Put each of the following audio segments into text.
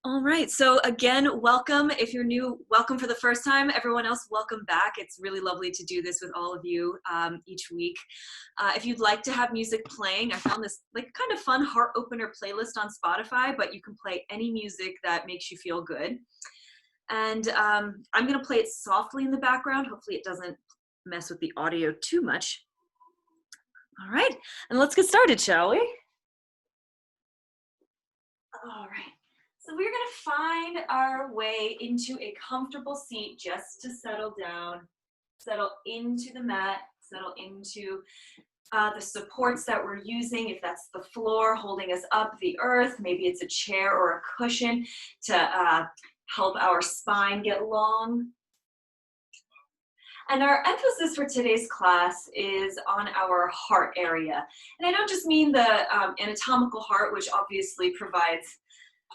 All right, so again, welcome. If you're new, welcome for the first time. Everyone else, welcome back. It's really lovely to do this with all of you each week. If you'd like to have music playing, I found this kind of fun heart opener playlist on Spotify, but you can play any music that makes you feel good. And I'm gonna play it softly in the background. Hopefully it doesn't mess with the audio too much. All right, and let's get started, shall we? All right. So we're going to find our way into a comfortable seat just to settle down, settle into the mat, settle into the supports that we're using. If that's the floor holding us up, the earth, maybe it's a chair or a cushion to help our spine get long. And our emphasis for today's class is on our heart area. And I don't just mean the anatomical heart, which obviously provides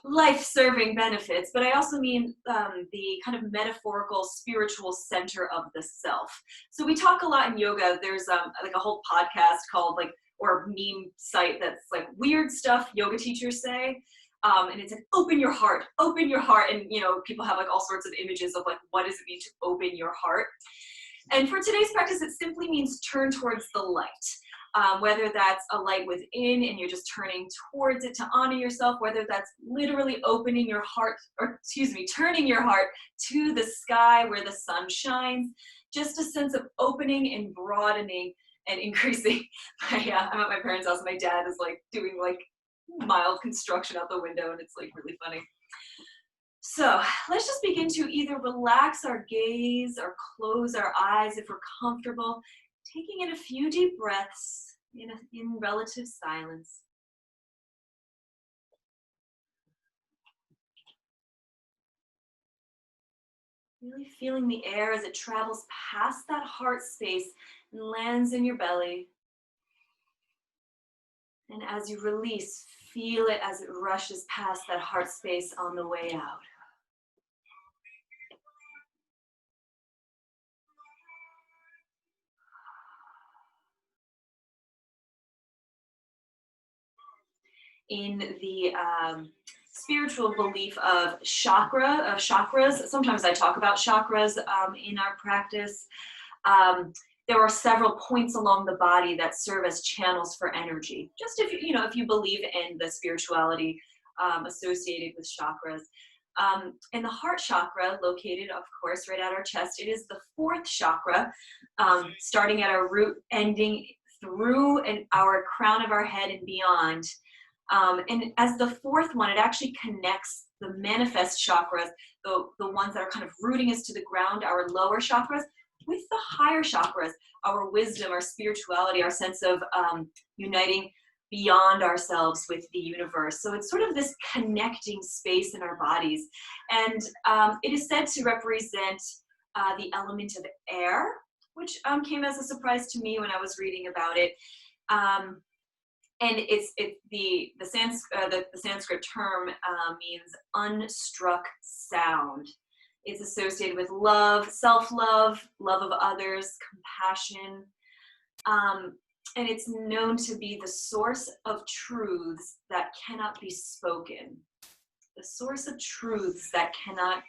life-serving benefits, but I also mean the kind of metaphorical spiritual center of the self. So we talk a lot in yoga. There's like a whole podcast called or meme site that's like weird stuff yoga teachers say. And it's like, open your heart. And people have like all sorts of images of like, what does it mean to open your heart? And for today's practice, it simply means turn towards the light. Whether that's a light within and you're just turning towards it to honor yourself, whether that's literally opening your heart, turning your heart to the sky where the sun shines, just a sense of opening and broadening and increasing. I'm at my parents' house and my dad is like doing like mild construction out the window and it's like really funny. So let's just begin to either relax our gaze or close our eyes if we're comfortable, taking in a few deep breaths in relative silence. Really feeling the air as it travels past that heart space and lands in your belly. And as you release, feel it as it rushes past that heart space on the way out. In the spiritual belief of chakras, sometimes I talk about chakras in our practice. There are several points along the body that serve as channels for energy. Just if you believe in the spirituality associated with chakras. And the heart chakra, located, of course, right at our chest, it is the fourth chakra, starting at our root, ending through our crown of our head and beyond. And as the fourth one, it actually connects the manifest chakras, the ones that are kind of rooting us to the ground, our lower chakras, with the higher chakras, our wisdom, our spirituality, our sense of uniting beyond ourselves with the universe. So it's sort of this connecting space in our bodies. And it is said to represent the element of air, which came as a surprise to me when I was reading about it. And the Sanskrit term means unstruck sound. It's associated with love, self-love, love of others, compassion. And it's known to be the source of truths that cannot be spoken. The source of truths that cannot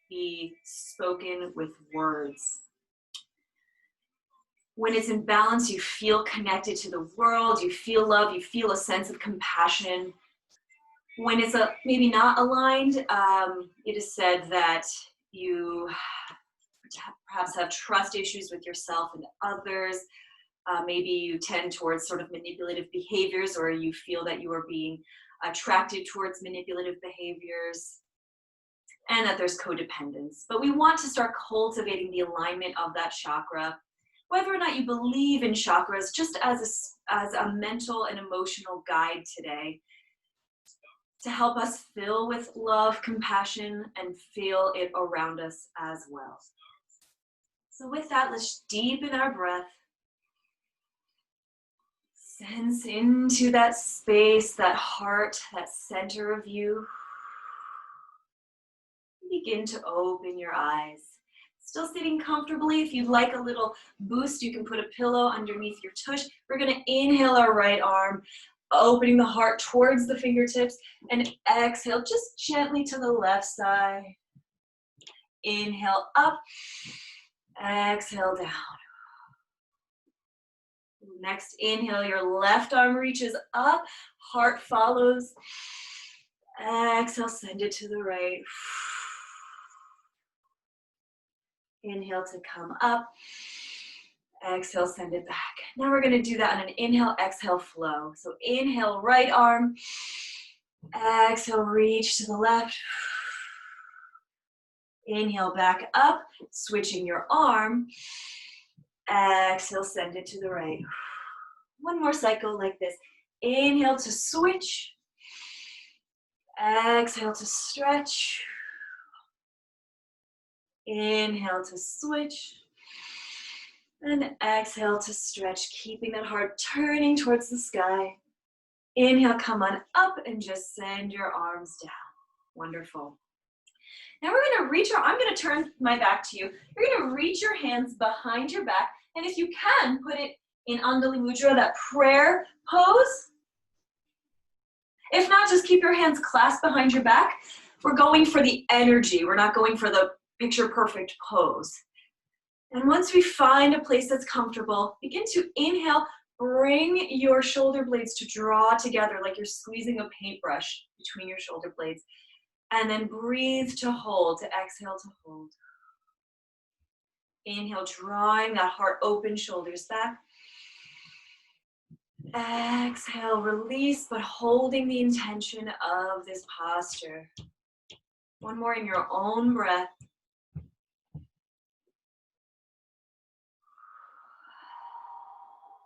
be spoken with words. When it's in balance, you feel connected to the world, you feel love, you feel a sense of compassion. When it's maybe not aligned, it is said that you perhaps have trust issues with yourself and others. Maybe you tend towards sort of manipulative behaviors, or you feel that you are being attracted towards manipulative behaviors, and that there's codependence. But we want to start cultivating the alignment of that chakra. Whether or not you believe in chakras, just as a mental and emotional guide today, to help us fill with love, compassion, and feel it around us as well. So with that, let's deepen our breath. Sense into that space, that heart, that center of you. Begin to open your eyes. Still sitting comfortably. If you'd like a little boost, you can put a pillow underneath your tush. We're going to inhale our right arm, opening the heart towards the fingertips, and exhale just gently to the left side. Inhale up, exhale down. Next inhale, your left arm reaches up, heart follows. Exhale, send it to the right. Inhale to come up. Exhale, send it back. Now we're going to do that on an inhale, exhale flow. So inhale, right arm. Exhale, reach to the left. Inhale, back up, switching your arm. Exhale, send it to the right. One more cycle like this. Inhale to switch. Exhale to stretch. Inhale to switch. And exhale to stretch, keeping that heart turning towards the sky. Inhale, come on up and just send your arms down. Wonderful. Now we're going to reach I'm going to turn my back to you. You're going to reach your hands behind your back. And if you can, put it in Andali Mudra, that prayer pose. If not, just keep your hands clasped behind your back. We're going for the energy. We're not going for the picture perfect pose. And once we find a place that's comfortable, begin to inhale. Bring your shoulder blades to draw together like you're squeezing a paintbrush between your shoulder blades. And then breathe to hold, to exhale to hold. Inhale, drawing that heart open, shoulders back. Exhale, release, but holding the intention of this posture. One more in your own breath.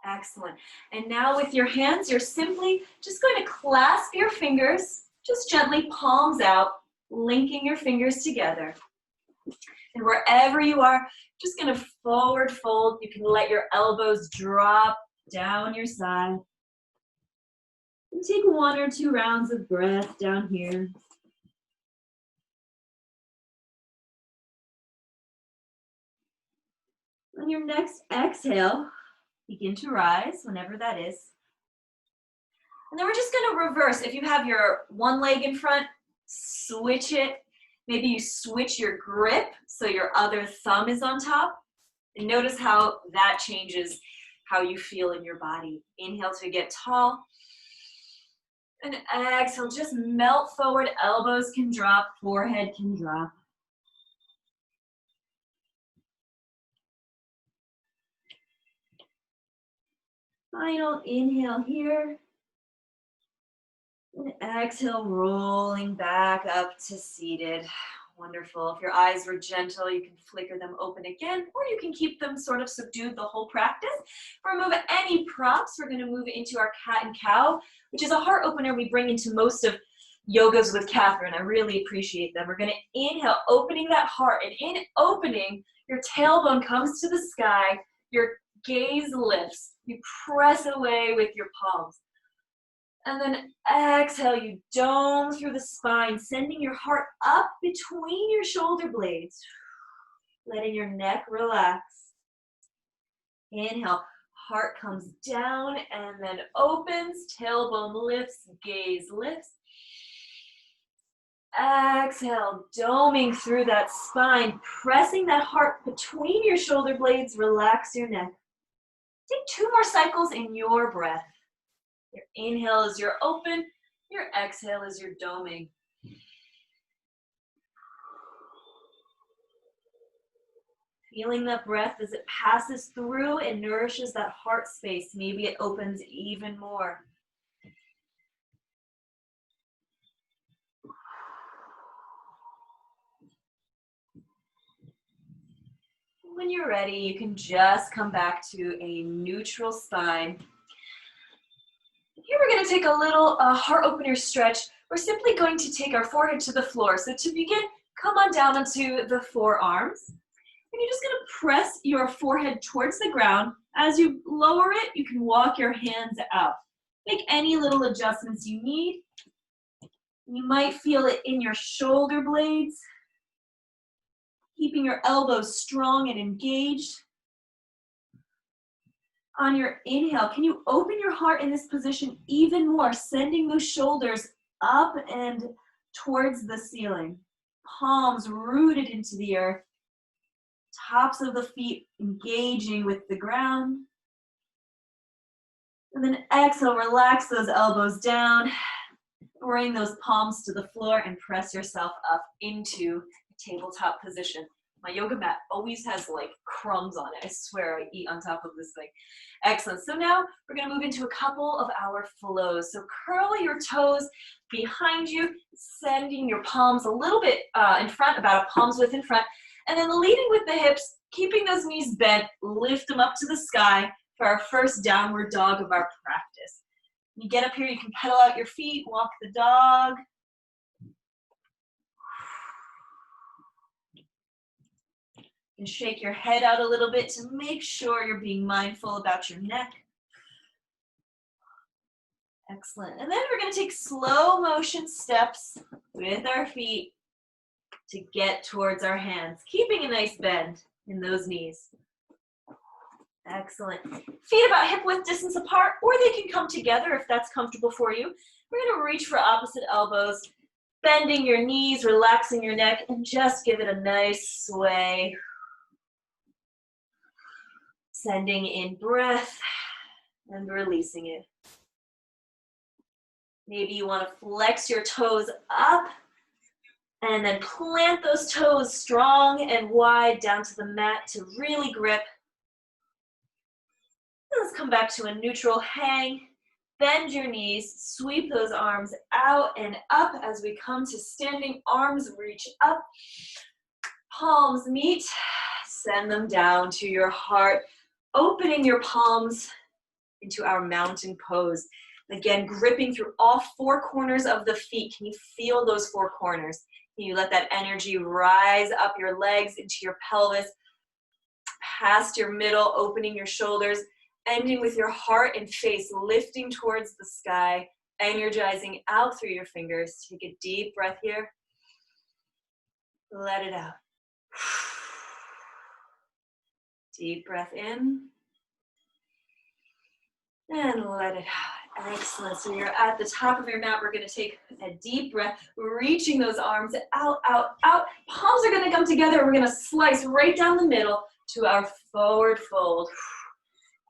Excellent. And now with your hands, you're simply just going to clasp your fingers, just gently palms out, linking your fingers together. And wherever you are, just going to forward fold. You can let your elbows drop down your side. And take 1 or 2 rounds of breath down here. On your next exhale, begin to rise, whenever that is. And then we're just going to reverse. If you have your one leg in front, switch it. Maybe you switch your grip so your other thumb is on top. And notice how that changes how you feel in your body. Inhale to get tall. And exhale, just melt forward. Elbows can drop, forehead can drop. Final inhale here. And exhale, rolling back up to seated. Wonderful. If your eyes were gentle, you can flicker them open again, or you can keep them sort of subdued the whole practice. Remove any props. We're going to move into our cat and cow, which is a heart opener we bring into most of yogas with Catherine. I really appreciate them. We're going to inhale, opening that heart, and in opening, your tailbone comes to the sky, your gaze lifts. You press away with your palms. And then exhale, you dome through the spine, sending your heart up between your shoulder blades, letting your neck relax. Inhale, heart comes down and then opens, tailbone lifts, gaze lifts. Exhale, doming through that spine, pressing that heart between your shoulder blades, relax your neck. Take 2 more cycles in your breath. Your inhale is your open, your exhale is your doming. Feeling that breath as it passes through and nourishes that heart space. Maybe it opens even more. When you're ready, you can just come back to a neutral spine. Here we're going to take a little heart opener stretch. We're simply going to take our forehead to the floor. So to begin, come on down onto the forearms. And you're just going to press your forehead towards the ground. As you lower it, you can walk your hands out. Make any little adjustments you need. You might feel it in your shoulder blades. Keeping your elbows strong and engaged. On your inhale, can you open your heart in this position even more, sending those shoulders up and towards the ceiling. Palms rooted into the earth. Tops of the feet engaging with the ground. And then exhale, relax those elbows down. Bring those palms to the floor and press yourself up into a tabletop position. My yoga mat always has like crumbs on it. I swear I eat on top of this thing. Excellent. So now we're going to move into a couple of our flows. So curl your toes behind you, sending your palms a little bit in front, about a palm's width in front, and then leading with the hips, keeping those knees bent, lift them up to the sky for our first downward dog of our practice. When you get up here, you can pedal out your feet, walk the dog. And shake your head out a little bit to make sure you're being mindful about your neck. Excellent. And then we're going to take slow motion steps with our feet to get towards our hands, keeping a nice bend in those knees. Excellent. Feet about hip width distance apart, or they can come together if that's comfortable for you. We're going to reach for opposite elbows, bending your knees, relaxing your neck, and just give it a nice sway. Sending in breath and releasing it. Maybe you want to flex your toes up and then plant those toes strong and wide down to the mat to really grip. Let's come back to a neutral hang. Bend your knees, sweep those arms out and up as we come to standing. Arms reach up, palms meet, send them down to your heart. Opening your palms into our mountain pose. Again, gripping through all four corners of the feet. Can you feel those four corners? Can you let that energy rise up your legs into your pelvis, past your middle, opening your shoulders, ending with your heart and face lifting towards the sky, energizing out through your fingers. Take a deep breath here. Let it out. Deep breath in, and let it out. Excellent. So you're at the top of your mat. We're going to take a deep breath, reaching those arms out, out, out. Palms are going to come together. We're going to slice right down the middle to our forward fold.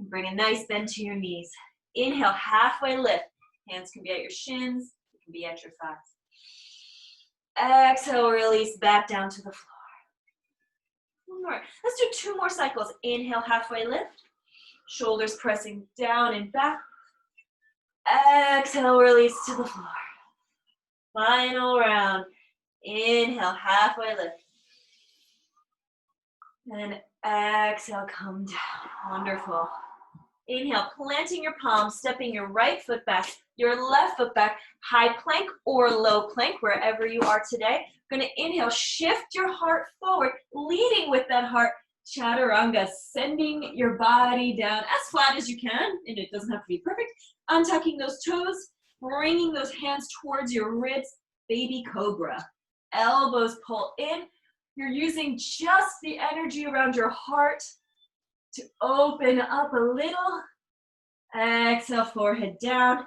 Bring a nice bend to your knees. Inhale, halfway lift. Hands can be at your shins. It can be at your thighs. Exhale, release back down to the floor. One more. Let's do 2 more cycles. Inhale, halfway lift. Shoulders pressing down and back. Exhale, release to the floor. Final round. Inhale, halfway lift. And exhale, come down. Wonderful. Inhale, planting your palms, stepping your right foot back, your left foot back, high plank or low plank, wherever you are today. We're going to inhale, shift your heart forward, leading with that heart, chaturanga, sending your body down as flat as you can, and it doesn't have to be perfect. Untucking those toes, bringing those hands towards your ribs, baby cobra. Elbows pull in. You're using just the energy around your heart to open up a little. Exhale, forehead down,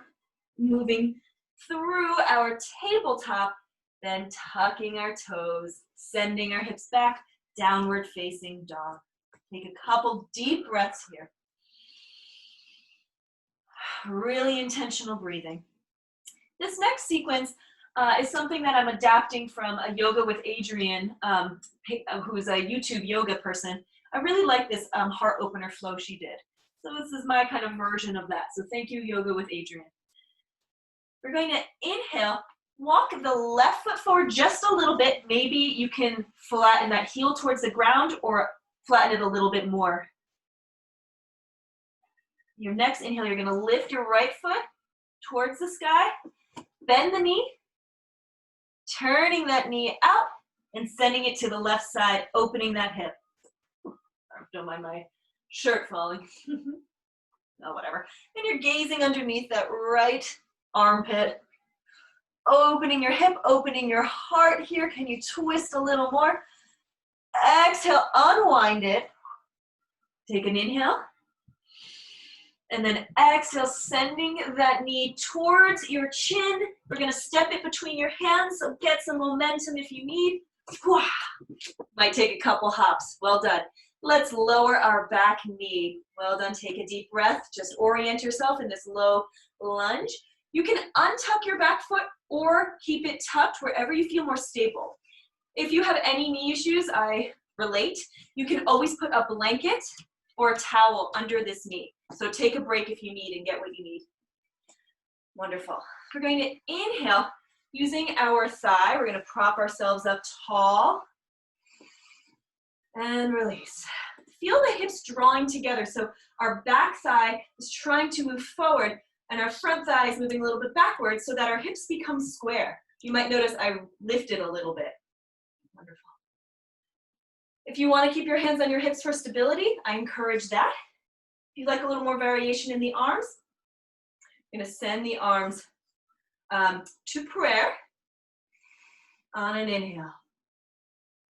moving through our tabletop, then tucking our toes, sending our hips back, downward facing dog. Take a couple deep breaths here. Really intentional breathing. This next sequence is something that I'm adapting from a Yoga with Adrienne, who is a YouTube yoga person. I really like this heart opener flow she did. So this is my kind of version of that. So thank you, Yoga with Adrienne. We're going to inhale, walk the left foot forward just a little bit. Maybe you can flatten that heel towards the ground or flatten it a little bit more. Your next inhale, you're going to lift your right foot towards the sky, bend the knee, turning that knee out and sending it to the left side, opening that hip. Don't mind my shirt falling. Oh, whatever. And you're gazing underneath that right armpit. Opening your hip, opening your heart here. Can you twist a little more? Exhale, unwind it. Take an inhale. And then exhale, sending that knee towards your chin. We're gonna step it between your hands, so get some momentum if you need. Might take a couple hops, well done. Let's lower our back knee. Well done, take a deep breath. Just orient yourself in this low lunge. You can untuck your back foot or keep it tucked wherever you feel more stable. If you have any knee issues, I relate, you can always put a blanket or a towel under this knee. So take a break if you need and get what you need. Wonderful. We're going to inhale using our thigh. We're going to prop ourselves up tall and release. Feel the hips drawing together. So our back thigh is trying to move forward and our front thigh is moving a little bit backwards so that our hips become square. You might notice I lifted a little bit. Wonderful. If you want to keep your hands on your hips for stability, I encourage that. If you'd like a little more variation in the arms, I'm going to send the arms to prayer on an inhale.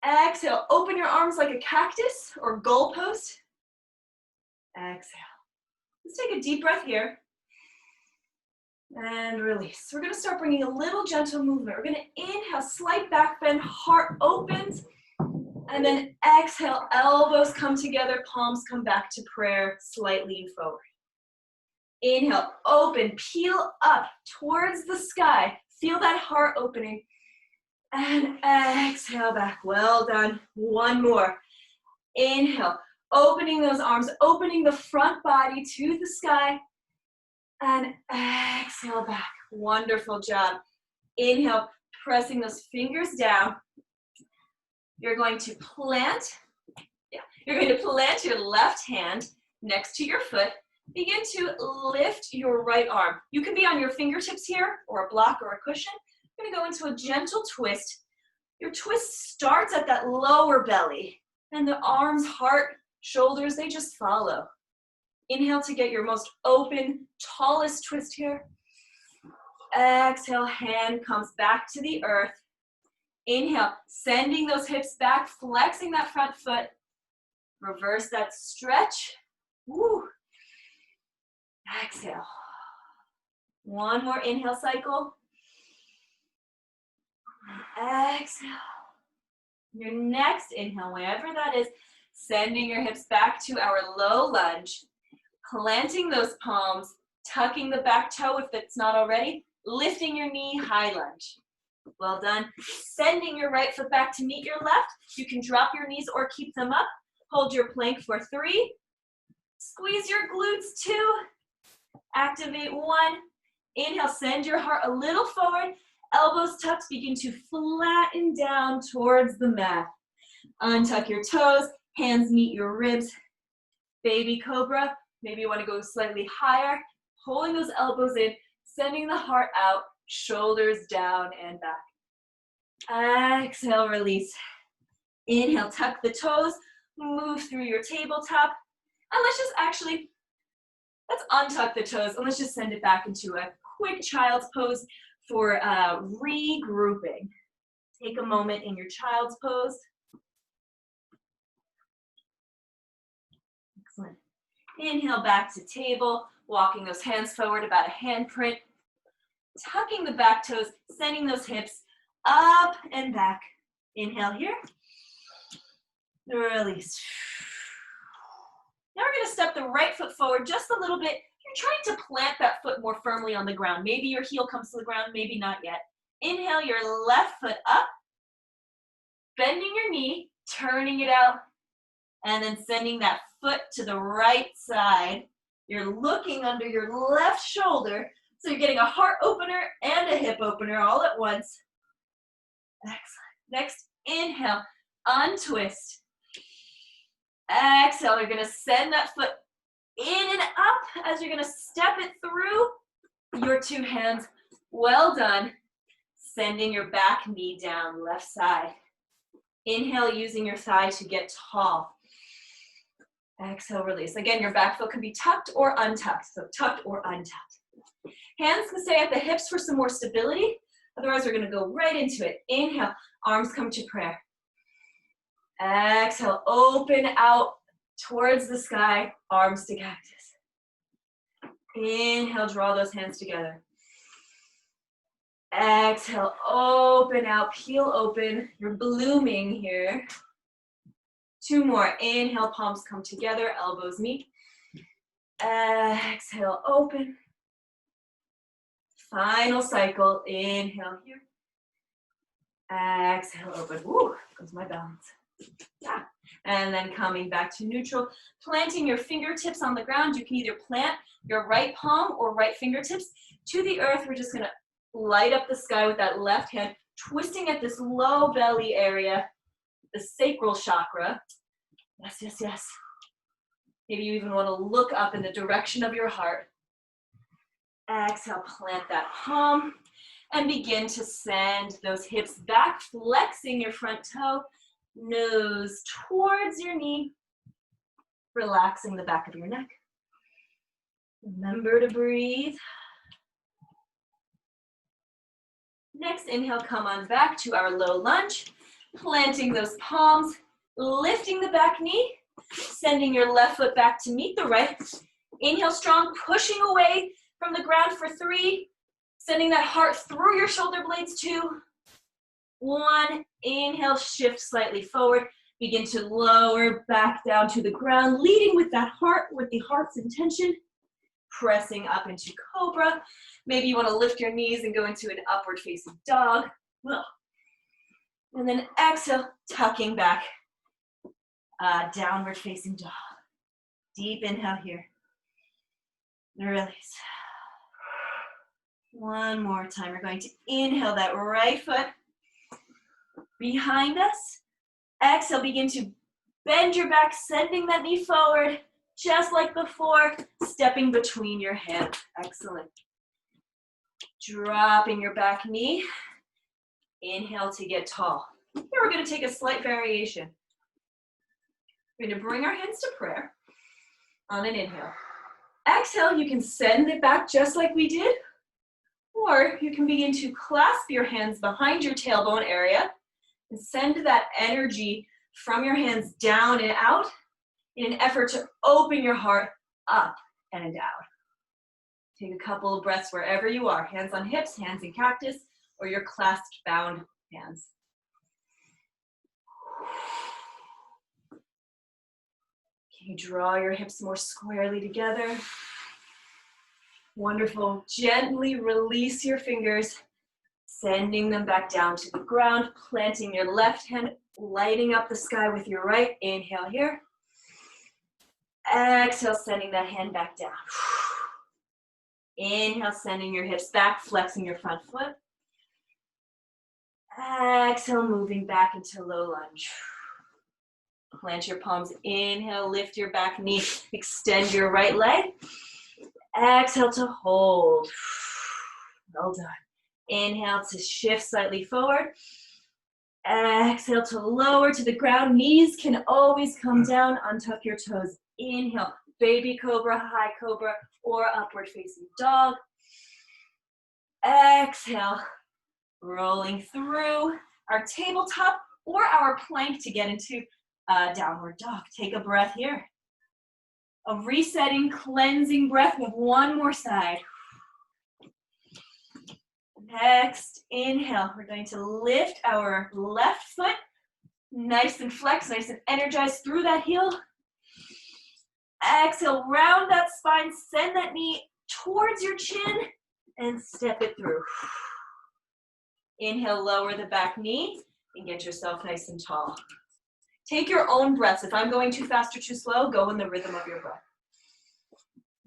Exhale, open your arms like a cactus or goalpost. Exhale. Let's take a deep breath here. And release. We're going to start bringing a little gentle movement. We're going to inhale, slight back bend, heart opens. And then exhale, elbows come together, palms come back to prayer, slight lean forward. Inhale, open, peel up towards the sky. Feel that heart opening. And exhale back. Well done. One more. Inhale, opening those arms, opening the front body to the sky. And exhale back. Wonderful job. Inhale, pressing those fingers down. You're going to plant, you're going to plant your left hand next to your foot. Begin to lift your right arm. You can be on your fingertips here, or a block or a cushion. You're going to go into a gentle twist. Your twist starts at that lower belly, and the arms, heart, shoulders, they just follow. Inhale to get your most open, tallest twist here. Exhale, hand comes back to the earth. Inhale, sending those hips back, flexing that front foot. Reverse that stretch. Woo. Exhale. One more inhale cycle. Exhale. Your next inhale, wherever that is, sending your hips back to our low lunge, planting those palms, tucking the back toe if it's not already, lifting your knee, high lunge. Well done. Sending your right foot back to meet your left. You can drop your knees or keep them up. Hold your plank for 3. Squeeze your glutes 2. Activate 1. Inhale, send your heart a little forward. Elbows tucked, begin to flatten down towards the mat. Untuck your toes, hands meet your ribs. Baby Cobra, maybe you want to go slightly higher. Holding those elbows in, sending the heart out. Shoulders down and back. Exhale, release. Inhale, tuck the toes, move through your tabletop. And let's untuck the toes and let's just send it back into a quick child's pose for regrouping. Take a moment in your child's pose. Excellent. Inhale, back to table, walking those hands forward about a handprint. Tucking the back toes, sending those hips up and back. Inhale here. Release. Now we're going to step the right foot forward just a little bit. You're trying to plant that foot more firmly on the ground. Maybe your heel comes to the ground, maybe not yet. Inhale your left foot up, bending your knee, turning it out, and then sending that foot to the right side. You're looking under your left shoulder. So you're getting a heart opener and a hip opener all at once. Excellent. Next, inhale, untwist. Exhale, you're going to send that foot in and up as you're going to step it through your 2 hands. Well done. Sending your back knee down, left side. Inhale, using your thigh to get tall. Exhale, release. Again, your back foot can be tucked or untucked. So tucked or untucked. Hands can stay at the hips for some more stability. Otherwise, we're going to go right into it. Inhale, arms come to prayer. Exhale, open out towards the sky, arms to cactus. Inhale, draw those hands together. Exhale, open out, peel open. You're blooming here. 2 more. Inhale, palms come together, elbows meet. Exhale, open. Final cycle. Inhale here. Exhale, open. Woo, goes my balance. Yeah. And then coming back to neutral, planting your fingertips on the ground. You can either plant your right palm or right fingertips to the earth. We're just gonna light up the sky with that left hand, twisting at this low belly area, the sacral chakra. Yes, yes, yes. Maybe you even want to look up in the direction of your heart. Exhale, plant that palm and begin to send those hips back, flexing your front toe, nose towards your knee, relaxing the back of your neck. Remember to breathe. Next, inhale, come on back to our low lunge, planting those palms, lifting the back knee, sending your left foot back to meet the right. Inhale strong, pushing away from the ground for 3, sending that heart through your shoulder blades, 2, 1. Inhale, shift slightly forward, begin to lower back down to the ground, leading with that heart, with the heart's intention, pressing up into Cobra. Maybe you want to lift your knees and go into an upward facing dog. And then exhale, tucking back, downward facing dog. Deep inhale here. Release. One more time. We're going to inhale that right foot behind us. Exhale, begin to bend your back, sending that knee forward, just like before, stepping between your hands. Excellent. Dropping your back knee. Inhale to get tall. Here we're going to take a slight variation. We're going to bring our hands to prayer on an inhale. Exhale, you can send it back just like we did, or you can begin to clasp your hands behind your tailbone area and send that energy from your hands down and out in an effort to open your heart up and out. Take a couple of breaths wherever you are, hands on hips, hands in cactus, or your clasped bound hands. Can you draw your hips more squarely together? Wonderful. Gently release your fingers, sending them back down to the ground, planting your left hand, lighting up the sky with your right. Inhale here. Exhale, sending that hand back down. Inhale, sending your hips back, flexing your front foot. Exhale, moving back into low lunge. Plant your palms. Inhale, lift your back knee, extend your right leg. Exhale to hold. Well done. Inhale to shift slightly forward. Exhale to lower to the ground. Knees can always come down. Untuck your toes. Inhale, baby cobra, high cobra, or upward facing dog. Exhale, rolling through our tabletop or our plank to get into downward dog. Take a breath here. A resetting, cleansing breath with one more side. Next, inhale. We're going to lift our left foot, nice and flexed, nice and energized through that heel. Exhale, round that spine, send that knee towards your chin, and step it through. Inhale, lower the back knee, and get yourself nice and tall. Take your own breaths. If I'm going too fast or too slow, go in the rhythm of your breath.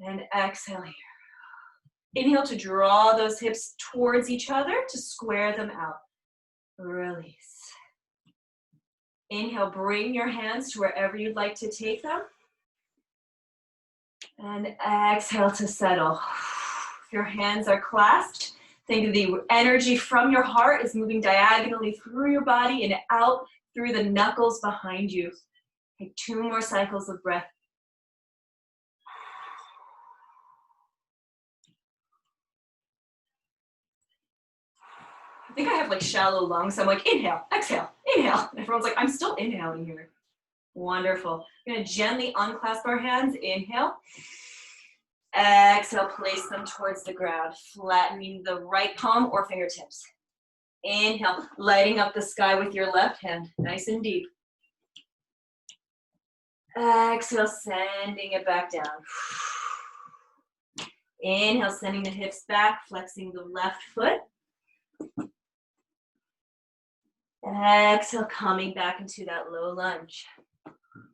And exhale here. Inhale to draw those hips towards each other to square them out. Release. Inhale, bring your hands to wherever you'd like to take them. And exhale to settle. If your hands are clasped, think of the energy from your heart is moving diagonally through your body and out through the knuckles behind you. Take 2 more cycles of breath. I think I have like shallow lungs. So I'm like, inhale, exhale, inhale. And everyone's like, I'm still inhaling here. Wonderful. We're gonna gently unclasp our hands. Inhale. Exhale, place them towards the ground, flattening the right palm or fingertips. Inhale, lighting up the sky with your left hand, nice and deep. Exhale, sending it back down. Inhale, sending the hips back, flexing the left foot. Exhale, coming back into that low lunge.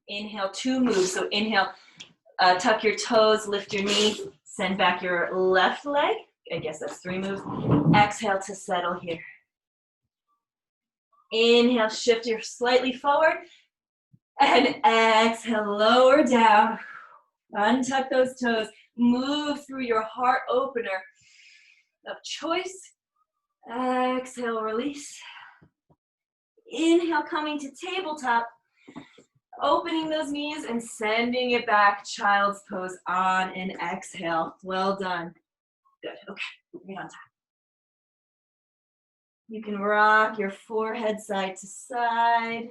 Inhale, two moves. So inhale, tuck your toes, lift your knee, send back your left leg. I guess that's three moves. Exhale to settle here. Inhale, shift your slightly forward. And exhale, lower down. Untuck those toes. Move through your heart opener of choice. Exhale, release. Inhale, coming to tabletop. Opening those knees and sending it back. Child's pose on an exhale. Well done. Good. Okay, right on time. You can rock your forehead side to side.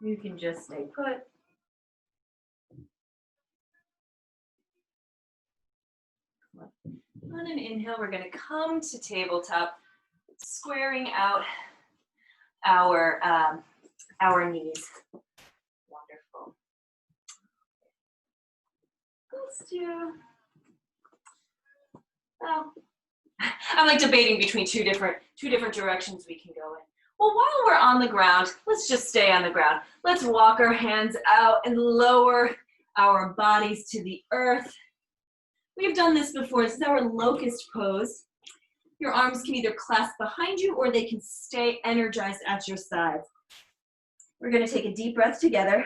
You can just stay put. On an inhale, we're going to come to tabletop, squaring out our knees. Wonderful. Let's do. Well, I'm like debating between two different directions we can go in. Well, while we're on the ground, let's just stay on the ground. Let's walk our hands out and lower our bodies to the earth. We've done this before. This is our locust pose. Your arms can either clasp behind you or they can stay energized at your sides. We're going to take a deep breath together.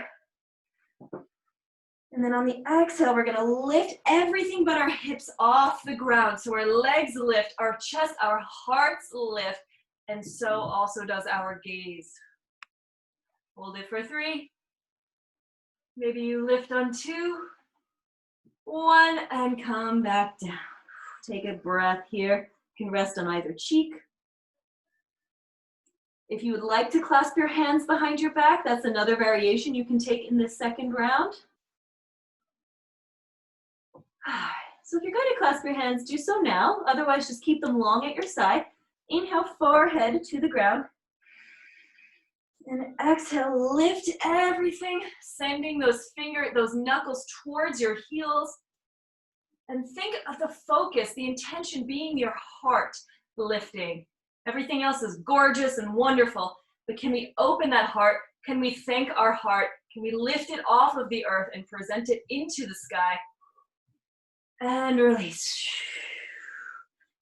And then on the exhale, we're going to lift everything but our hips off the ground. So our legs lift, our chest, our hearts lift, and so also does our gaze. Hold it for 3. Maybe you lift on 2. 1, and come back down. Take a breath here. You can rest on either cheek. If you would like to clasp your hands behind your back, that's another variation you can take in this second round. So if you're going to clasp your hands, do so now. Otherwise, just keep them long at your side. Inhale, forehead to the ground. And exhale, lift everything, sending those knuckles towards your heels. And think of the focus, the intention being your heart lifting. Everything else is gorgeous and wonderful, but can we open that heart? Can we thank our heart? Can we lift it off of the earth and present it into the sky? And release.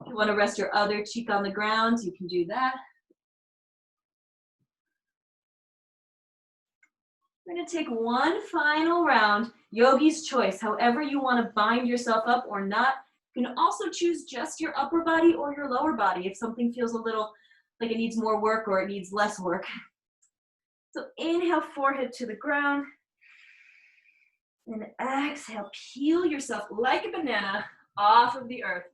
If you want to rest your other cheek on the ground, you can do that. We're going to take one final round, yogi's choice, however you want to bind yourself up or not. You can also choose just your upper body or your lower body if something feels a little like it needs more work or it needs less work. So inhale, forehead to the ground. And exhale, peel yourself like a banana off of the earth.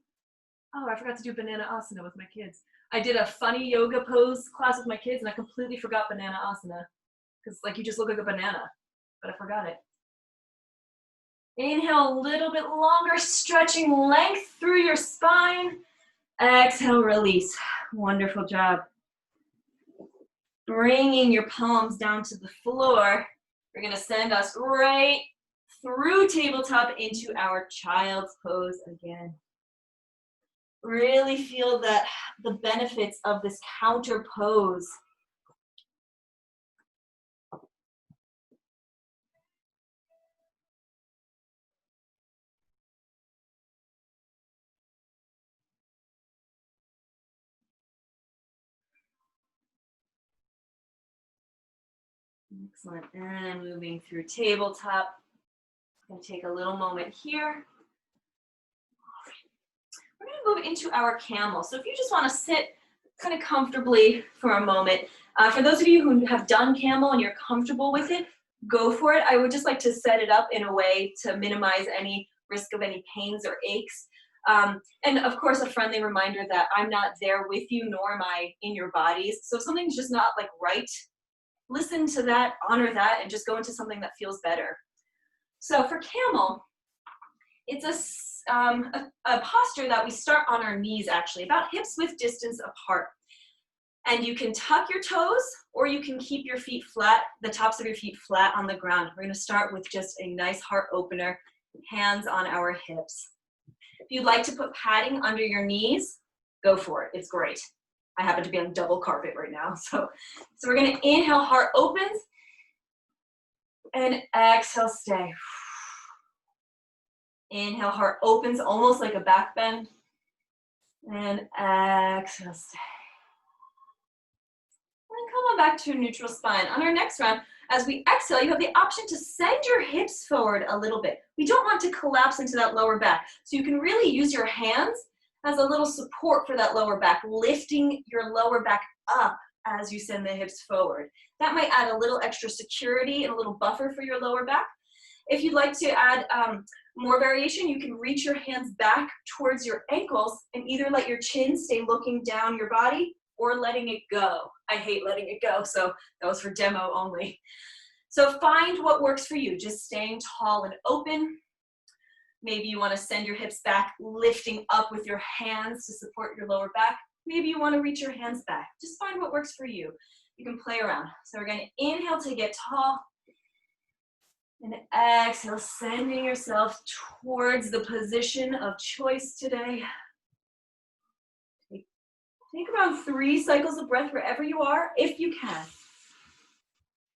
Oh, I forgot to do banana asana with my kids. I did a funny yoga pose class with my kids and I completely forgot banana asana. Because like you just look like a banana, but I forgot it. Inhale a little bit longer, stretching length through your spine. Exhale, release. Wonderful job. Bringing your palms down to the floor. We're going to send us right through tabletop into our child's pose again. Really feel the benefits of this counter pose. Excellent. And moving through tabletop. I'm going to take a little moment here. We're going to move into our camel. So if you just want to sit kind of comfortably for a moment. For those of you who have done camel and you're comfortable with it, go for it. I would just like to set it up in a way to minimize any risk of any pains or aches. And of course, a friendly reminder that I'm not there with you, nor am I in your bodies. So if something's just not like right, listen to that, honor that, and just go into something that feels better. So for Camel, it's a posture that we start on our knees, actually, about hips width distance apart. And you can tuck your toes, or you can keep your feet flat, the tops of your feet flat on the ground. We're going to start with just a nice heart opener, hands on our hips. If you'd like to put padding under your knees, go for it. It's great. I happen to be on double carpet right now. So we're going to inhale, heart opens, and exhale, stay. Inhale, heart opens, almost like a back bend, and exhale, stay. And come on back to a neutral spine. On our next round, as we exhale, you have the option to send your hips forward a little bit. We don't want to collapse into that lower back. So you can really use your hands as a little support for that lower back, lifting your lower back up as you send the hips forward. That might add a little extra security and a little buffer for your lower back. If you'd like to add more variation, you can reach your hands back towards your ankles and either let your chin stay looking down your body or letting it go. I hate letting it go, so that was for demo only. So find what works for you, just staying tall and open. Maybe you want to send your hips back, lifting up with your hands to support your lower back. Maybe you want to reach your hands back. Just find what works for you. You can play around. So we're going to inhale to get tall. And exhale, sending yourself towards the position of choice today. Take around 3 cycles of breath wherever you are, if you can.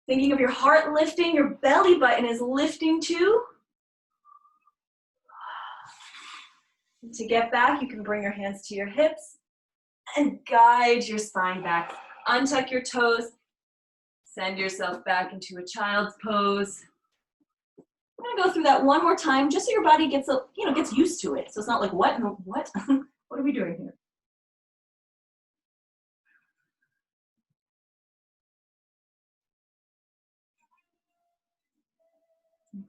Thinking of your heart lifting, your belly button is lifting too. And to get back, you can bring your hands to your hips and guide your spine back. Untuck your toes, send yourself back into a child's pose. I'm gonna go through that one more time, just so your body gets used to it. So it's not like, what? What are we doing here?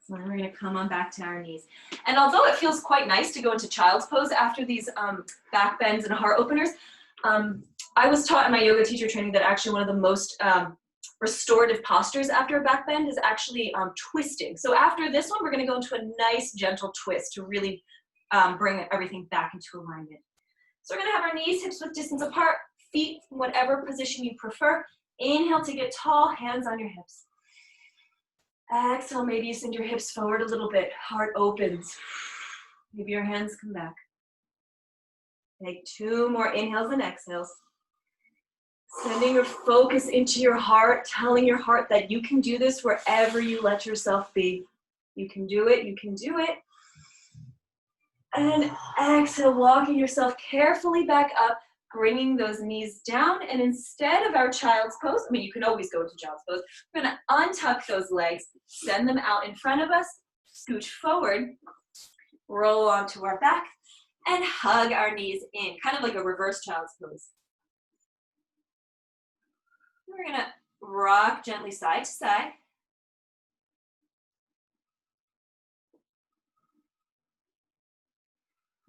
So we're going to come on back to our knees. And although it feels quite nice to go into child's pose after these back bends and heart openers, I was taught in my yoga teacher training that actually one of the most restorative postures after a back bend is actually twisting. So after this one, we're going to go into a nice gentle twist to really bring everything back into alignment. So we're going to have our knees, hips width distance apart, feet in whatever position you prefer. Inhale to get tall, hands on your hips. Exhale, maybe you send your hips forward a little bit. Heart opens. Maybe your hands come back. Take 2 more inhales and exhales. Sending your focus into your heart, telling your heart that you can do this wherever you let yourself be. You can do it, you can do it. And exhale, walking yourself carefully back up, bringing those knees down, and instead of our child's pose, I mean, you can always go into child's pose, we're gonna untuck those legs, send them out in front of us, scooch forward, roll onto our back, and hug our knees in, kind of like a reverse child's pose. We're gonna rock gently side to side.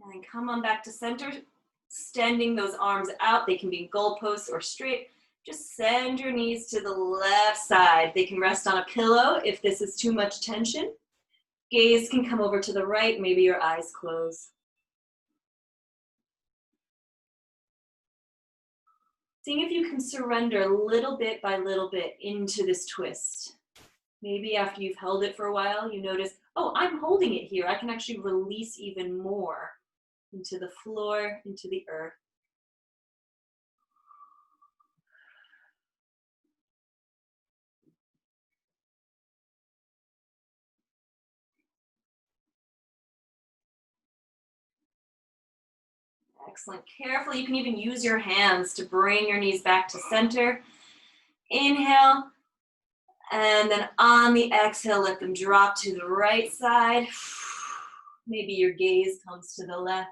And then come on back to center, extending those arms out. They can be goalposts or straight. Just send your knees to the left side. They can rest on a pillow if this is too much tension. Gaze can come over to the right, maybe your eyes close. Seeing if you can surrender little bit by little bit into this twist. Maybe after you've held it for a while, you notice, oh, I'm holding it here. I can actually release even more into the floor, into the earth. Excellent. Carefully, you can even use your hands to bring your knees back to center. Inhale, and then on the exhale, let them drop to the right side. Maybe your gaze comes to the left.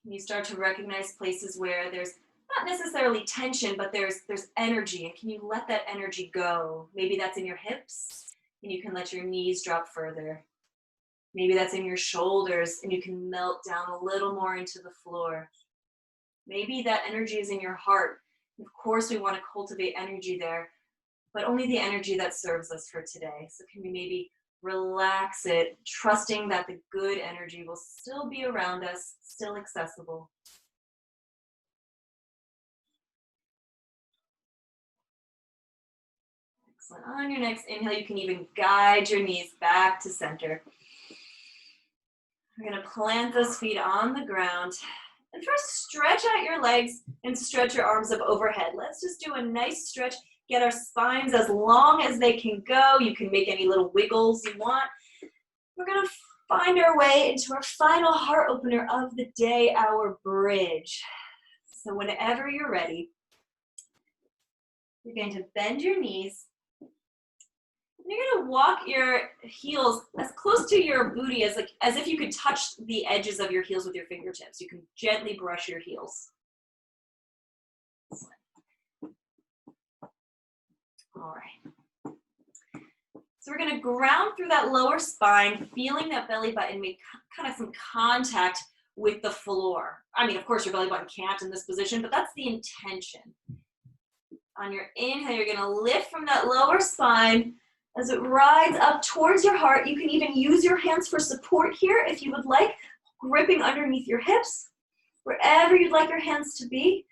You start to recognize places where there's not necessarily tension, but there's energy. And can you let that energy go? Maybe that's in your hips. And you can let your knees drop further. Maybe that's in your shoulders and you can melt down a little more into the floor. Maybe that energy is in your heart. Of course, we want to cultivate energy there, but only the energy that serves us for today. So can we maybe relax it, trusting that the good energy will still be around us, still accessible. Excellent. On your next inhale, you can even guide your knees back to center. We're going to plant those feet on the ground. And first, stretch out your legs and stretch your arms up overhead. Let's just do a nice stretch. Get our spines as long as they can go. You can make any little wiggles you want. We're going to find our way into our final heart opener of the day, our bridge. So whenever you're ready, you're going to bend your knees. And you're going to walk your heels as close to your booty as if you could touch the edges of your heels with your fingertips. You can gently brush your heels. All right. So we're going to ground through that lower spine, feeling that belly button make kind of some contact with the floor. I mean, of course, your belly button can't in this position, but that's the intention. On your inhale, you're going to lift from that lower spine as it rides up towards your heart. You can even use your hands for support here if you would like, gripping underneath your hips, wherever you'd like your hands to be.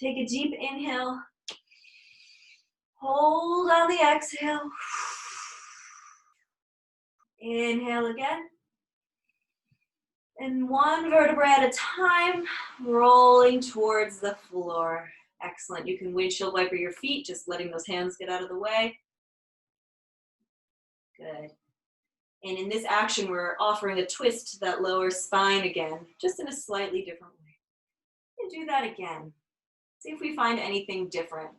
Take a deep inhale. Hold on the exhale. Inhale again. And one vertebra at a time, rolling towards the floor. Excellent. You can windshield wiper your feet, just letting those hands get out of the way. Good. And in this action, we're offering a twist to that lower spine again, just in a slightly different way. And do that again. See if we find anything different.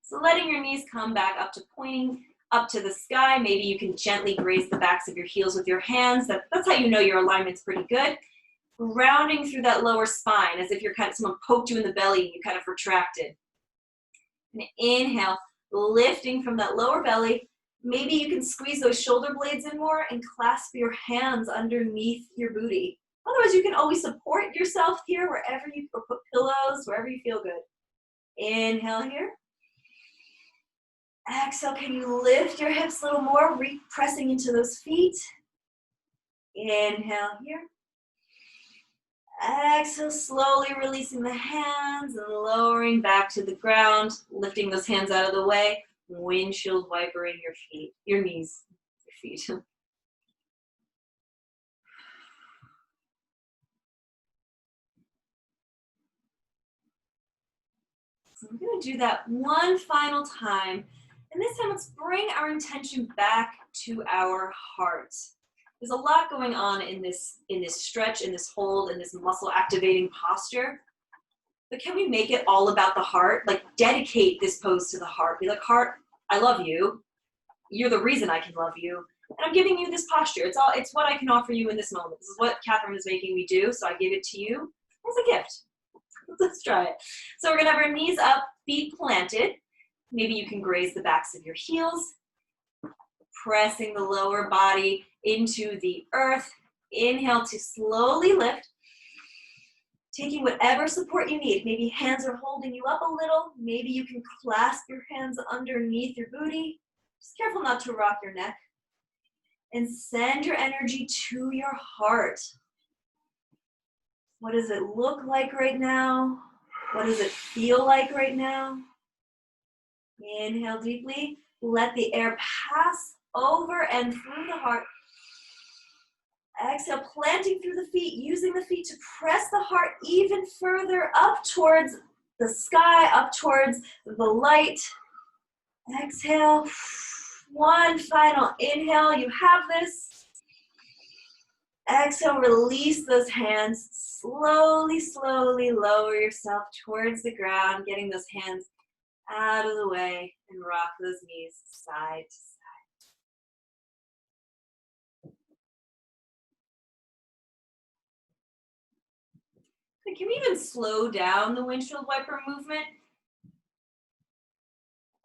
So letting your knees come back up to pointing up to the sky. Maybe you can gently graze the backs of your heels with your hands. That's how you know your alignment's pretty good. Rounding through that lower spine as if you're someone poked you in the belly and you kind of retracted. And inhale, lifting from that lower belly. Maybe you can squeeze those shoulder blades in more and clasp your hands underneath your booty. Otherwise, you can always support yourself here wherever you or put pillows, wherever you feel good. Inhale here. Exhale, can you lift your hips a little more, pressing into those feet. Inhale here. Exhale, slowly releasing the hands and lowering back to the ground, lifting those hands out of the way, windshield wipering your feet, your knees, your feet. So I'm going to do that one final time. And this time, let's bring our intention back to our heart. There's a lot going on in this stretch, in this hold, in this muscle activating posture. But can we make it all about the heart? Like dedicate this pose to the heart. Be like, heart, I love you. You're the reason I can love you. And I'm giving you this posture. It's what I can offer you in this moment. This is what Catherine is making me do. So I give it to you as a gift. Let's try it. So we're going to have our knees up, feet planted. Maybe you can graze the backs of your heels. Pressing the lower body into the earth. Inhale to slowly lift. Taking whatever support you need. Maybe hands are holding you up a little. Maybe you can clasp your hands underneath your booty. Just careful not to rock your neck. And send your energy to your heart. What does it look like right now? What does it feel like right now? Inhale deeply. Let the air pass over and through the heart. Exhale, planting through the feet, using the feet to press the heart even further up towards the sky, up towards the light. Exhale. One final inhale. You have this. Exhale, release those hands. Slowly, slowly lower yourself towards the ground, getting those hands out of the way and rock those knees side to side. Can we even slow down the windshield wiper movement?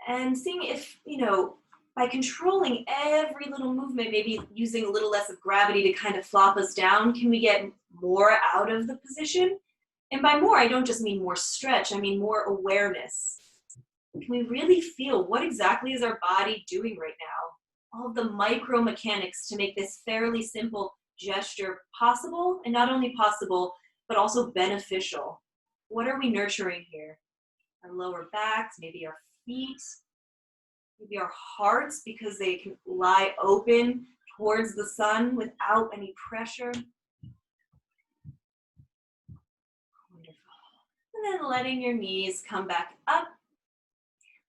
And seeing if, by controlling every little movement, maybe using a little less of gravity to kind of flop us down, can we get more out of the position? And by more, I don't just mean more stretch, I mean more awareness. Can we really feel what exactly is our body doing right now? All of the micro mechanics to make this fairly simple gesture possible, and not only possible, but also beneficial. What are we nurturing here? Our lower backs, maybe our feet, maybe our hearts, because they can lie open towards the sun without any pressure. Wonderful. And then letting your knees come back up.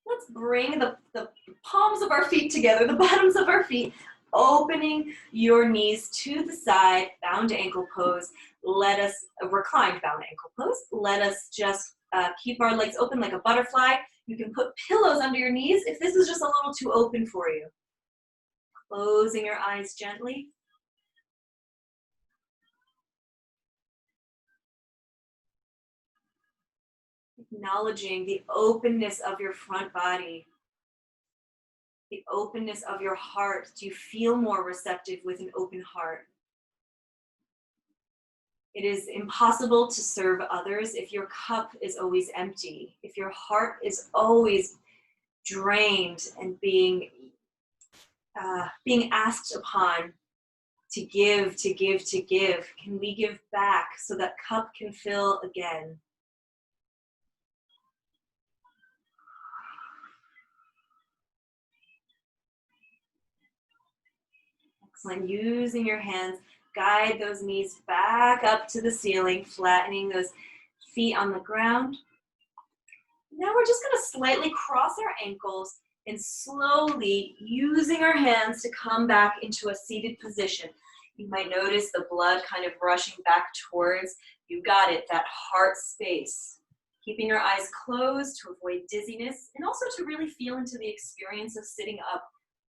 Let's bring the palms of our feet together, the bottoms of our feet, opening your knees to the side, bound ankle pose. Let us, reclined bound ankle pose. Let us just keep our legs open like a butterfly. You can put pillows under your knees if this is just a little too open for you. Closing your eyes gently. Acknowledging the openness of your front body, the openness of your heart. Do you feel more receptive with an open heart? It is impossible to serve others if your cup is always empty, if your heart is always drained and being asked upon to give, to give, to give. Can we give back so that cup can fill again? Excellent. Using your hands, guide those knees back up to the ceiling, flattening those feet on the ground. Now we're just going to slightly cross our ankles and slowly using our hands to come back into a seated position. You might notice the blood kind of rushing back towards, you got it, that heart space. Keeping your eyes closed to avoid dizziness and also to really feel into the experience of sitting up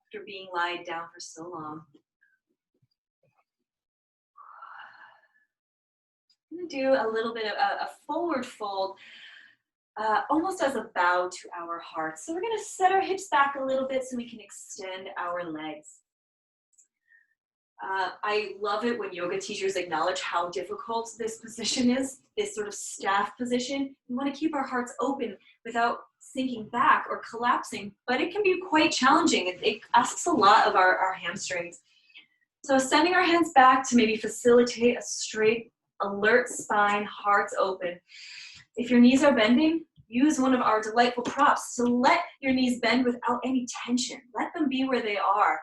after being lied down for so long. I'm going to do a little bit of a forward fold, almost as a bow to our heart. So we're going to set our hips back a little bit so we can extend our legs. I love it when yoga teachers acknowledge how difficult this position is, this sort of staff position. We want to keep our hearts open without sinking back or collapsing, but it can be quite challenging. It asks a lot of our hamstrings. So sending our hands back to maybe facilitate a straight, alert spine, hearts open. If your knees are bending, use one of our delightful props to let your knees bend without any tension. Let them be where they are.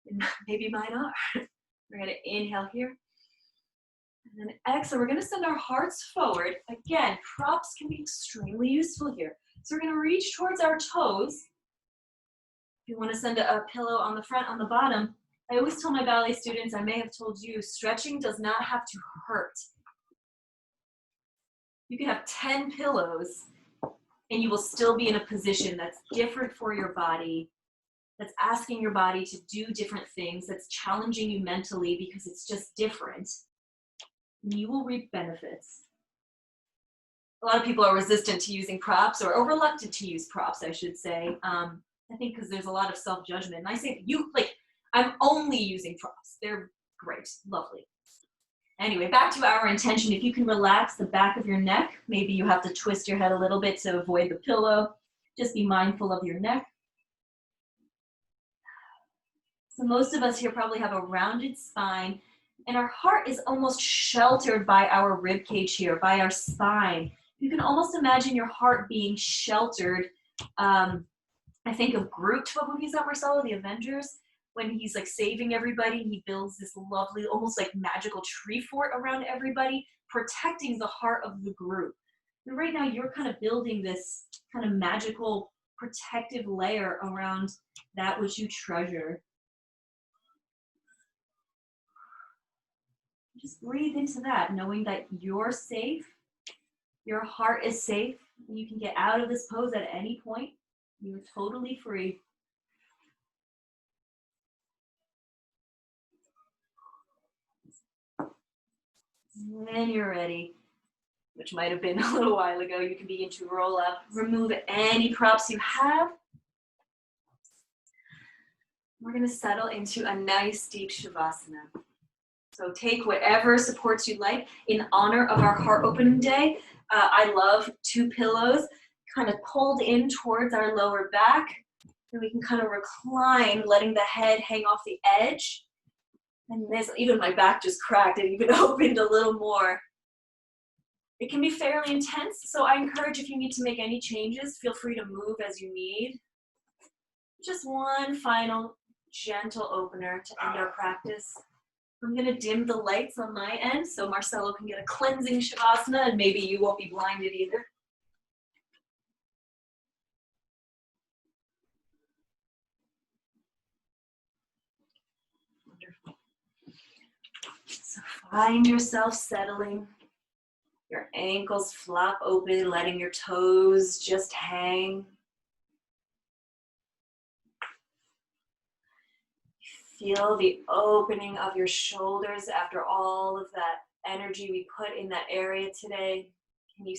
And maybe mine are. We're going to inhale here. And then exhale. We're going to send our hearts forward. Again, props can be extremely useful here. So we're going to reach towards our toes. If you want to send a pillow on the front, on the bottom, I always tell my ballet students, I may have told you, stretching does not have to hurt. You can have 10 pillows and you will still be in a position that's different for your body, that's asking your body to do different things, that's challenging you mentally because it's just different. And you will reap benefits. A lot of people are resistant to using props or reluctant to use props, I should say. I think because there's a lot of self-judgment. And I say, I'm only using props. They're great, lovely. Anyway, back to our intention. If you can relax the back of your neck, maybe you have to twist your head a little bit to avoid the pillow. Just be mindful of your neck. So most of us here probably have a rounded spine, and our heart is almost sheltered by our rib cage here, by our spine. You can almost imagine your heart being sheltered. I think of Groot, what movies that we saw, The Avengers, when he's like saving everybody, he builds this lovely, almost like magical tree fort around everybody, protecting the heart of the group. And right now you're kind of building this kind of magical protective layer around that which you treasure. Just breathe into that, knowing that you're safe, your heart is safe, and you can get out of this pose at any point. You're totally free. When you're ready, which might have been a little while ago, you can begin to roll up, remove any props you have. We're going to settle into a nice deep Shavasana. So take whatever supports you like. In honor of our heart opening day, I love 2 pillows kind of pulled in towards our lower back. And we can kind of recline, letting the head hang off the edge. And this, even my back just cracked. It even opened a little more. It can be fairly intense, so I encourage if you need to make any changes, feel free to move as you need. Just one final gentle opener to end our practice. I'm going to dim the lights on my end so Marcelo can get a cleansing Shavasana and maybe you won't be blinded either. Wonderful. So find yourself settling. Your ankles flop open, letting your toes just hang. Feel the opening of your shoulders after all of that energy we put in that area today. Can you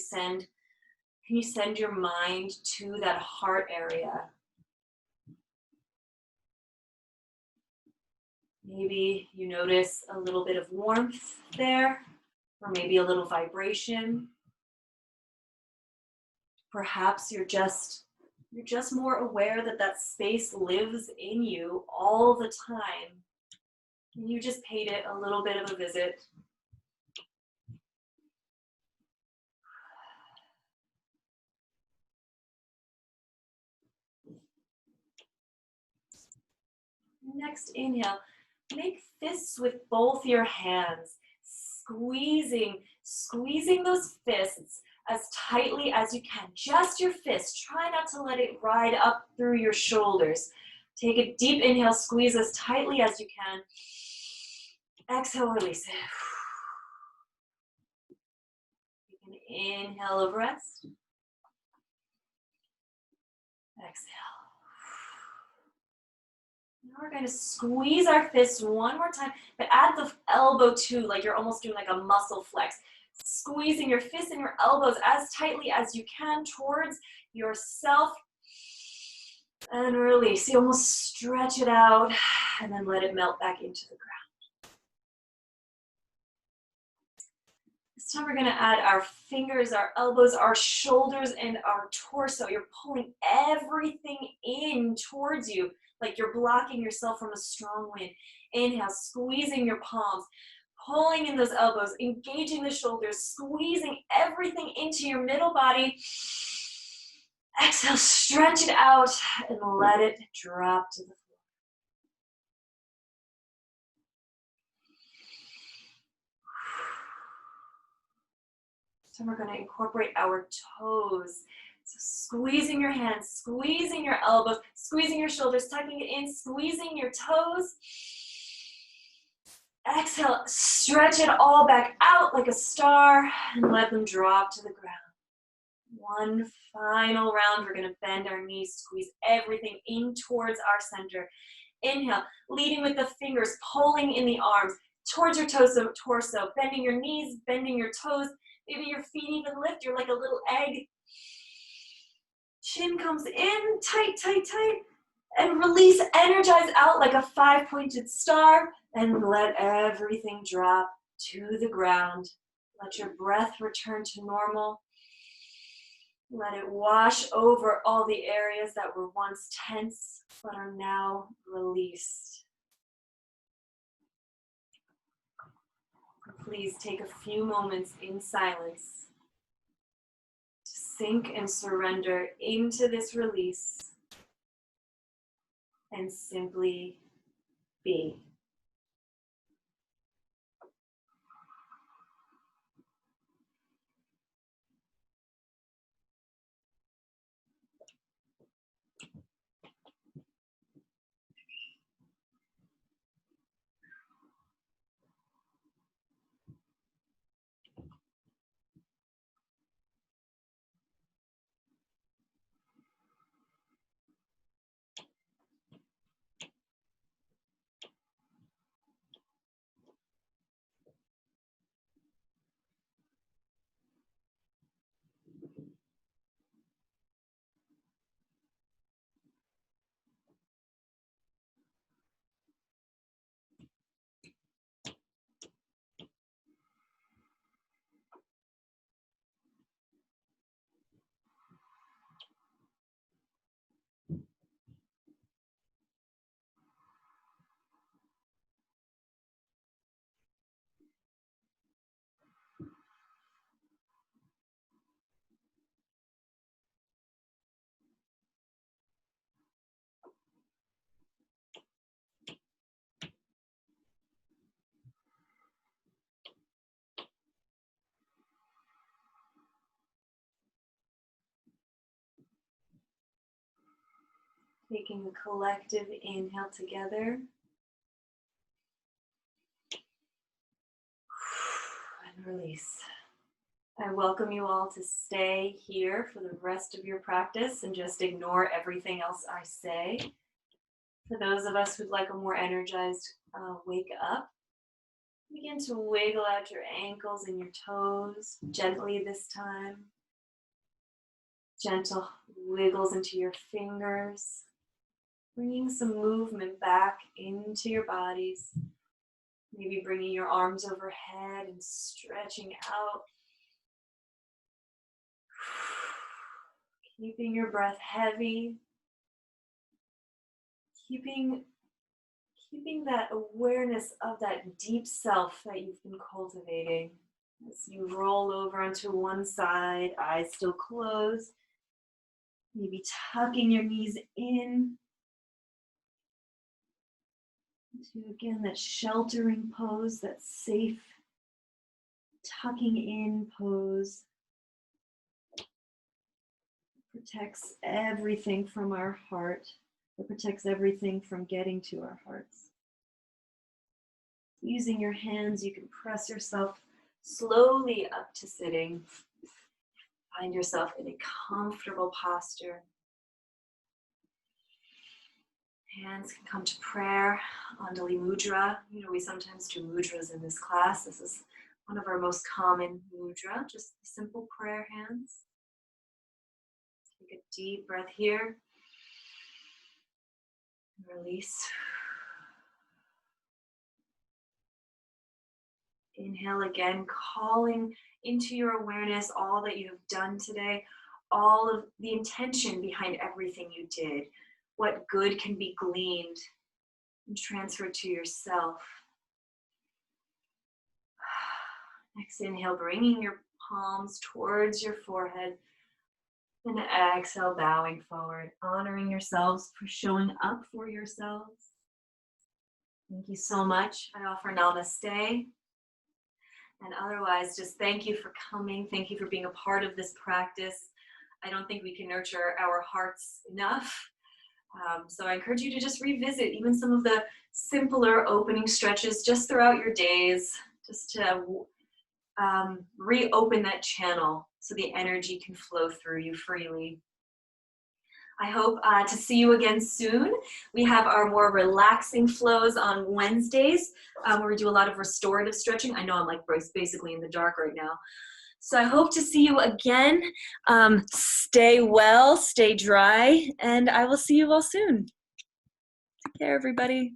send your mind to that heart area? Maybe you notice a little bit of warmth there, or maybe a little vibration. Perhaps you're just more aware that that space lives in you all the time. And you just paid it a little bit of a visit. Next inhale, make fists with both your hands, squeezing those fists as tightly as you can. Just your fist. Try not to let it ride up through your shoulders. Take a deep inhale, squeeze as tightly as you can. Exhale, release it. You can inhale of rest. Exhale. Now we're going to squeeze our fists one more time, but add the elbow too, like you're almost doing like a muscle flex. Squeezing your fists and your elbows as tightly as you can towards yourself. And release. You almost stretch it out and then let it melt back into the ground. This time we're going to add our fingers, our elbows, our shoulders, and our torso. You're pulling everything in towards you, like you're blocking yourself from a strong wind. Inhale, squeezing your palms, pulling in those elbows, engaging the shoulders, squeezing everything into your middle body. Exhale, stretch it out and let it drop to the floor. So we're going to incorporate our toes. So squeezing your hands, squeezing your elbows, squeezing your shoulders, tucking it in, squeezing your toes. Exhale, stretch it all back out like a star and let them drop to the ground. One final round. We're going to bend our knees, squeeze everything in towards our center. Inhale, leading with the fingers, pulling in the arms towards your torso, bending your knees, bending your toes. Maybe your feet even lift. You're like a little egg. Chin comes in, tight, tight, tight. And release, energize out like a 5-pointed star. And let everything drop to the ground. Let your breath return to normal. Let it wash over all the areas that were once tense but are now released. Please take a few moments in silence to sink and surrender into this release and simply be. Taking a collective inhale together. And release. I welcome you all to stay here for the rest of your practice and just ignore everything else I say. For those of us who'd like a more energized wake up, begin to wiggle out your ankles and your toes gently this time. Gentle wiggles into your fingers, bringing some movement back into your bodies. Maybe bringing your arms overhead and stretching out. Keeping your breath heavy. Keeping that awareness of that deep self that you've been cultivating. As you roll over onto one side, eyes still closed. Maybe tucking your knees in. To again, that sheltering pose, that safe tucking in pose. Protects everything from our heart. It protects everything from getting to our hearts. Using your hands, you can press yourself slowly up to sitting. Find yourself in a comfortable posture. Hands can come to prayer, Andali Mudra. You know, we sometimes do mudras in this class. This is one of our most common mudra, just simple prayer hands. Take a deep breath here. Release. Inhale again, calling into your awareness all that you have done today, all of the intention behind everything you did, what good can be gleaned and transferred to yourself. Next inhale, bringing your palms towards your forehead. And exhale, bowing forward, honoring yourselves for showing up for yourselves. Thank you so much. I offer namaste. And otherwise, just thank you for coming. Thank you for being a part of this practice. I don't think we can nurture our hearts enough. So I encourage you to just revisit even some of the simpler opening stretches just throughout your days, just to reopen that channel so the energy can flow through you freely. I hope to see you again soon. We have our more relaxing flows on Wednesdays where we do a lot of restorative stretching. I know I'm like basically in the dark right now. So I hope to see you again. Stay well, stay dry, and I will see you all soon. Take care, everybody.